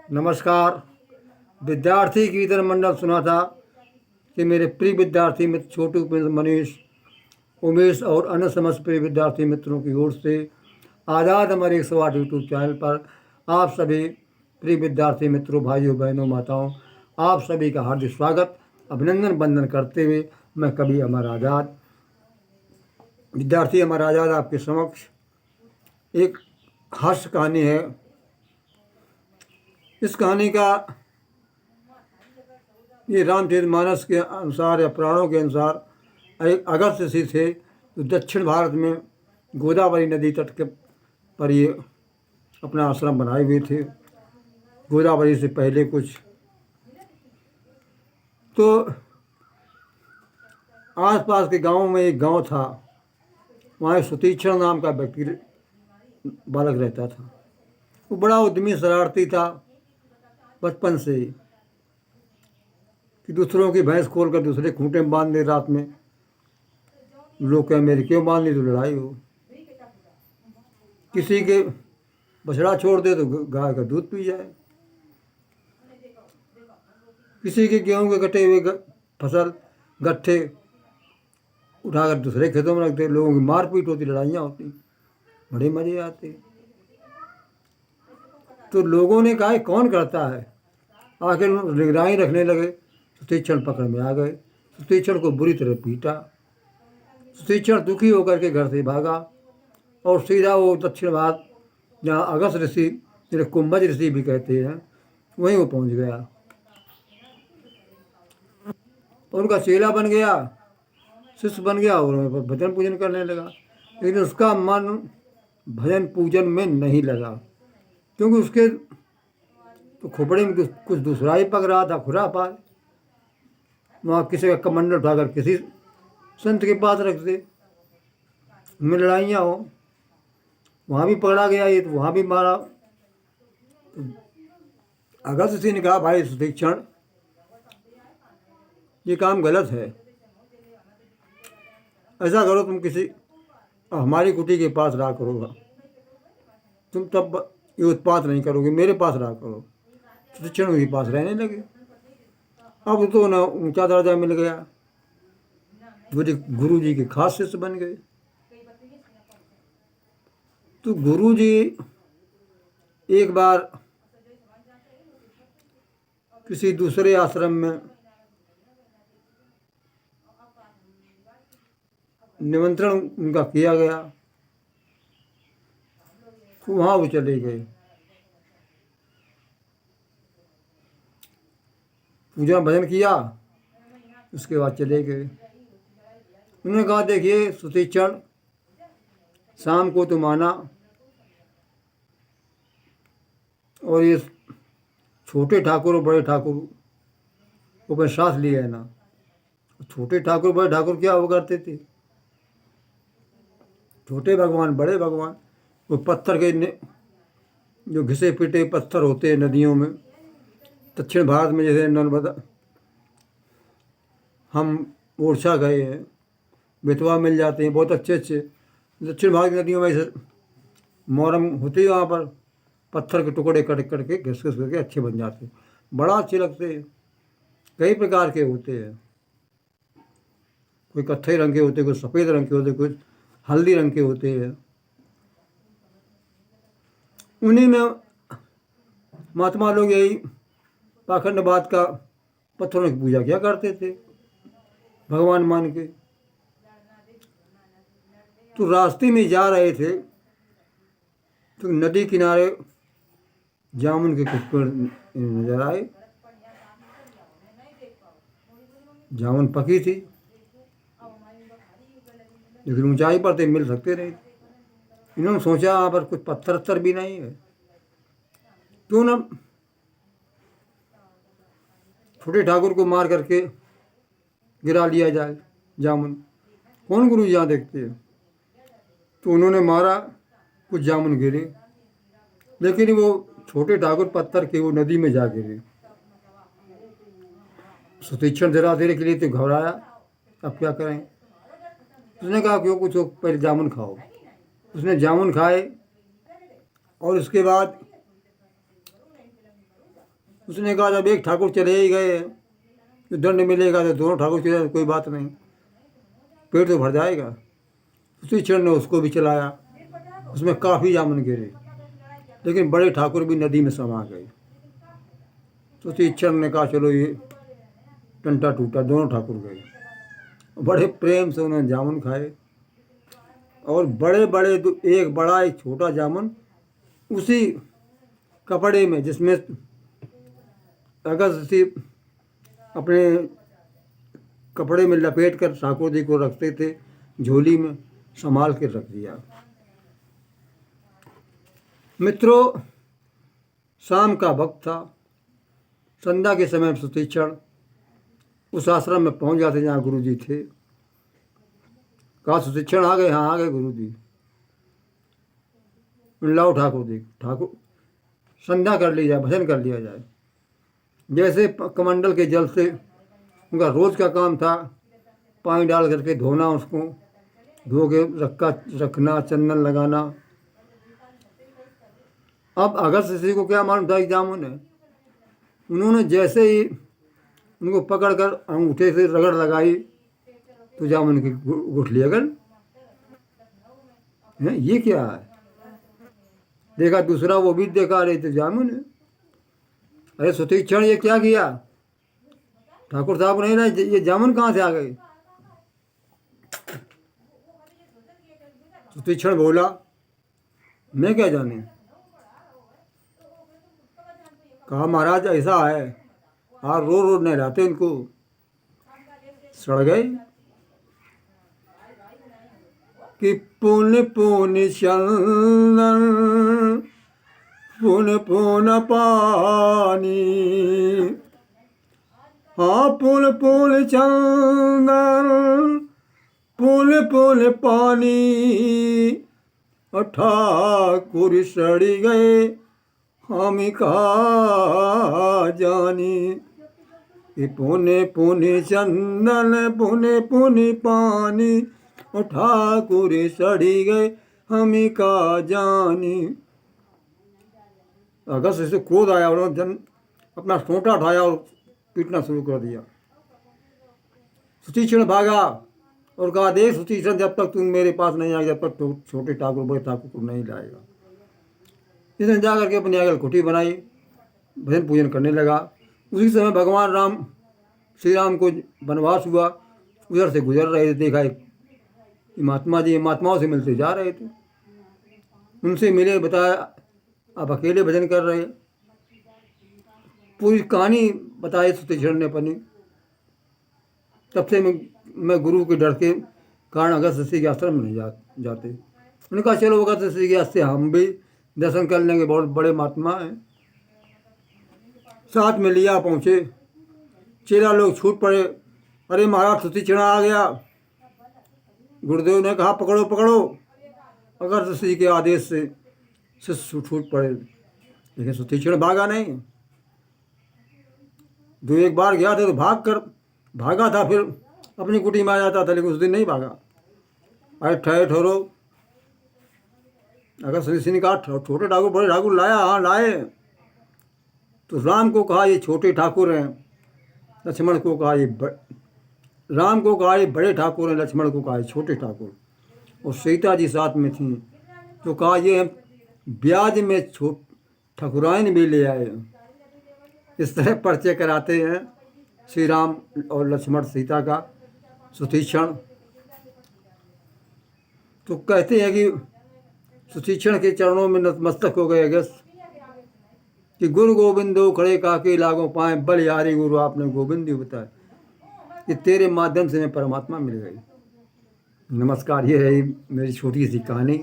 नमस्कार। विद्यार्थी की वितरण मंडल सुना था कि मेरे प्रिय विद्यार्थी मित्र छोटू, उपेंद्र, मनीष, उमेश और अन्य समस्त प्रिय विद्यार्थी मित्रों की ओर से आज़ाद अमर 108 यूट्यूब चैनल पर आप सभी प्रिय विद्यार्थी मित्रों, भाइयों, बहनों, माताओं, आप सभी का हार्दिक स्वागत, अभिनंदन, वंदन करते हुए मैं कवि अमर आज़ाद, विद्यार्थी अमर आज़ाद आपके समक्ष एक हास्य कहानी है। इस कहानी का ये रामचरितमानस के अनुसार या पुराणों के अनुसार एक अगस्त्य ऋषि थे जो दक्षिण भारत में गोदावरी नदी तट के पर ये अपना आश्रम बनाए हुए थे। गोदावरी से पहले कुछ तो आसपास के गांवों में एक गांव था, वहाँ सुतीक्षण नाम का व्यक्ति बालक रहता था। वो बड़ा उद्यमी, शरारती था बचपन से ही, कि दूसरों की भैंस खोल कर दूसरे खूंटे में बांध दे रात में। लोग कहें मेरे क्यों बांध दी तो लड़ाई हो। किसी के बछड़ा छोड़ दे तो गाय का दूध पी जाए। किसी के गेहूं के कटे हुए फसल गट्ठे उठाकर दूसरे खेतों में रख दे। लोगों की मारपीट होती, लड़ाइयाँ होती, बड़े मजे आते। तो लोगों ने कहा कौन करता है। आखिर निगरानी रखने लगे। सुतीक्षण पकड़ में आ गए। सुतीक्षण को बुरी तरह पीटा। सुतीक्षण दुखी होकर के घर से भागा और सीधा वो दक्षिण भारत, जहाँ अगस्त्य ऋषि, जिन्हें कुंभज ऋषि भी कहते हैं, वहीं वो पहुंच गया और उनका चेला बन गया, शिष्य बन गया और भजन पूजन करने लगा। लेकिन उसका मन भजन पूजन में नहीं लगा, क्योंकि उसके तो खोपड़े में कुछ दूसरा ही पक रहा था, खुरापात। वहाँ किसी का कमंडल उठाकर किसी संत के पास रख दे, उनमें लड़ाइयाँ हो, वहाँ भी पकड़ा गया ये, तो वहाँ भी मारा। तो अगस्त्य ऋषि ने कहा भाई सुतीक्षण, ये काम गलत है। ऐसा करो, तुम किसी हमारी कुटी के पास रहा करोगा, तुम तब ये उत्पात नहीं करोगे, मेरे पास रहा करो। सुतीक्षण के पास रहने लगे। अब तो ना ऊंचा दर्जा मिल गया, गुरु जी के खास शिष्य बन गए। तो गुरु जी एक बार किसी दूसरे आश्रम में निमंत्रण उनका किया गया, तो वहाँ वो चले गए। पूजा भजन किया, उसके बाद चले गए। उन्होंने कहा देखिए सुतीक्षण, शाम को तुम आना और ये छोटे ठाकुर और बड़े ठाकुर को अपने साथ लिए है ना। छोटे ठाकुर बड़े ठाकुर क्या हुआ करते थे? छोटे भगवान, बड़े भगवान, वो पत्थर के जो घिसे पिटे पत्थर होते हैं नदियों में। दक्षिण भारत में जैसे नर्मदा, हम ओरछा गए हैं, बेतवा मिल जाते हैं बहुत अच्छे अच्छे। दक्षिण भारत की नदियों में ऐसे मोरम होती है, वहाँ पर पत्थर के टुकड़े कट करके घिस घिस करके अच्छे बन जाते हैं, बड़ा अच्छे लगते हैं। कई प्रकार के होते हैं, कोई कत्थई रंग के होते, कोई सफ़ेद रंग के होते, कोई हल्दी रंग के होते हैं। उन्हीं में महात्मा लोग यही पाखंडवाद का पत्थरों की पूजा किया करते थे भगवान मान के। तो रास्ते में जा रहे थे तो नदी किनारे जामुन के कुछ पेड़ नजर आए। जामुन पकी थी, लेकिन ऊंचाई पर तो मिल सकते नहीं। इन्होंने सोचा यहाँ पर कुछ पत्थर भी नहीं है, क्यों ना छोटे ठाकुर को मार करके गिरा लिया जाए जामुन। कौन गुरु यहाँ देखते हैं। तो उन्होंने मारा, कुछ जामुन गिरे, लेकिन वो छोटे ठाकुर पत्थर के वो नदी में जा गिरे। सुतीक्षण जरा देर के लिए तो घबराया, अब क्या करें। उसने कहा क्यों, कुछ पहले जामुन खाओ। उसने जामुन खाए और उसके बाद उसने कहा जब एक ठाकुर चले ही गए तो दंड मिलेगा, तो दोनों ठाकुर चले तो कोई बात नहीं, पेट तो भर जाएगा। सुतीक्षण ने उसको भी चलाया, उसमें काफ़ी जामुन गिरे, लेकिन बड़े ठाकुर भी नदी में समा गए। सुतीक्षण ने कहा चलो ये टंटा टूटा, दोनों ठाकुर गए। बड़े प्रेम से उन्होंने जामुन खाए, और बड़े बड़े एक बड़ा एक छोटा जामुन उसी कपड़े में, जिसमें अगस्त ऋषि अपने कपड़े में लपेट कर ठाकुर जी को रखते थे, झोली में संभाल के रख दिया। मित्रों, शाम का वक्त था। संध्या के समय सुतीक्षण उस आश्रम में पहुंच जाते जहाँ गुरु जी थे। कहा सुतीक्षण आ गए? हाँ आ गए गुरु जी। लाओ ठाकुर जी, ठाकुर संध्या कर ली जाए, भजन कर लिया जाए। जैसे कमंडल के जल से उनका रोज का काम था, पानी डाल करके धोना, उसको धो के रखना, चंदन लगाना। अब अगस्त ऋषि को क्या मालूम था कि जामुन है। उन्होंने जैसे ही उनको पकड़कर अंगूठे से रगड़ लगाई तो जामुन की गुठली अगल। ये क्या है? देखा दूसरा, वो भी देखा, रहे तो जामुन है। अरे सुतीक्षण ये क्या किया? ठाकुर साहब नहीं रहे, ये जामुन कहाँ से आ गए? सुतीक्षण बोला मैं क्या जाने। कहा महाराज ऐसा है, आप रो रो नहलाते उनको, सड़ गए। कि पुन पुन चंदन पुन पुन पानी, हाँ पुन पुन चंदन पुन पुन पानी, ठाकुर सड़ी गए हम का जानी। पुने पुने चंदन पुने पुने पानी, ठाकुर सड़ी गए हम का जानी। अगस्त से क्रोध आया, उन्होंने अपना सोंटा उठाया और पीटना शुरू कर दिया। सुतीक्षण भागा और कहा देख सुतीक्षण, जब तक तुम मेरे पास नहीं आएगा, जब तक तो छोटे ठाकुर बड़े ठाकुर को नहीं लाएगा। इसने जा करके अपनी आगल कुटी बनाई, भजन पूजन करने लगा। उसी समय भगवान राम, श्री राम को वनवास हुआ, उधर से गुजर रहे थे। देखा एक महात्मा जी महात्माओं से मिलते जा रहे थे, उनसे मिले, बताया आप अकेले भजन कर रहे। पूरी कहानी बताई सुतीक्षण ने अपनी। तब से मैं गुरु के डर के कारण अगस्त ऋषि के आश्रम में नहीं जाते। उन्होंने कहा चलो अगस्त ऋषि के आश्रम हम भी दर्शन कर लेंगे, बहुत बड़े महात्मा हैं। साथ में लिया, पहुँचे। चेला लोग छूट पड़े, अरे महाराज सुतीक्षण आ गया। गुरुदेव ने कहा पकड़ो पकड़ो। अगस्त ऋषि के आदेश से शिष्य छूट पड़े, लेकिन सुतीक्षण भागा नहीं। दो एक बार गया था तो भागा था, फिर अपनी कुटी में आ जाता था, लेकिन उस दिन नहीं भागा। अरे ठहरो। अगस्त ऋषि ने कहा छोटे ठाकुर बड़े ठाकुर लाया? हाँ लाए। तो राम को कहा ये छोटे ठाकुर हैं, लक्ष्मण को कहा राम को कहा ये बड़े ठाकुर हैं, लक्ष्मण को कहा छोटे ठाकुर। और सीता जी साथ में थी, तो कहा ये ब्याज में ठकुराइन भी ले आए। इस तरह परिचय कराते हैं श्री राम और लक्ष्मण सीता का, सुतीक्षण। तो कहते हैं कि सुतीक्षण के चरणों में नतमस्तक हो गए अगस्त, कि गुरु गोविंदो खड़े काके लागो पाए, बलिहारी गुरु आपने गोविंद बताया कि तेरे माध्यम से मैं परमात्मा मिल गई। नमस्कार, ये रही मेरी छोटी सी कहानी।